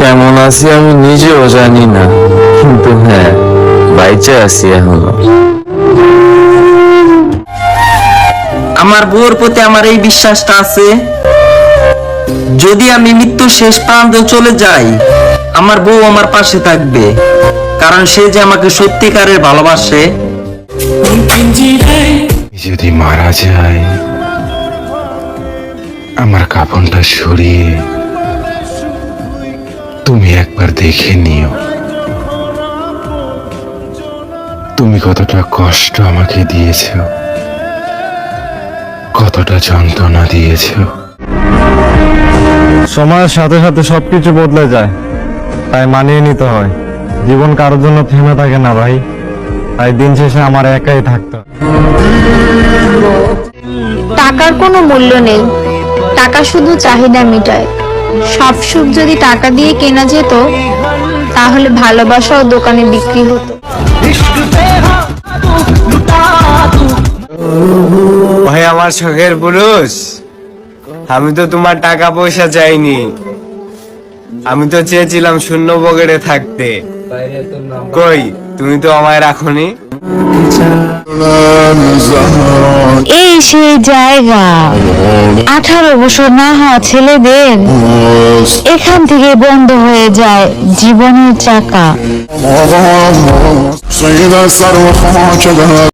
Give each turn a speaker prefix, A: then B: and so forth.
A: কেমন আছি আমি নিজেও জানি না, কিন্তু হ্যাঁ, বাইচে আছি এখনো।
B: আমার বউর প্রতি আমার এই বিশ্বাসটা আছে, যদি আমি মৃত্যুর শেষ প্রান্তে চলে যাই, আমার বউ আমার পাশে থাকবে, কারণ সে যে আমাকে সত্যিকারের ভালোবাসে।
C: যদি মারা যায়, আমার কাফনটা সরিয়ে তুমি একবার দেখে নিও, তুমি কতটা কষ্ট আমাকে দিয়েছো, কতটা যন্ত্রণা দিয়েছো।
D: সময়ের সাথে সাথে সবকিছু বদলে যায়, তাই মানিয়ে নিতে হয়। জীবন কারোর জন্য থেমে থাকে না ভাই, তাই দিন শেষে আমার একাই থাকতে হয়।
E: টাকার কোনো মূল্য নেই, টাকা শুধু চাহিদা মিটায়। সব সুখ যদি টাকা দিয়ে কেনা যেত, তাহলে ভালোবাসাও দোকানে বিক্রি হতো।
F: ভাই আমার শখের পুরুষ, আমি তো তোমার টাকা পয়সা চাইনি, আমি তো চেয়েছিলাম শূন্য পকেটে থাকতে। কই তুমি তো আমায় রাখোনি।
G: এই সেই জায়গা, 18 বছর না হওয়া ছেলেদের এখান থেকে বন্ধ হয়ে যায় জীবনের চাকা।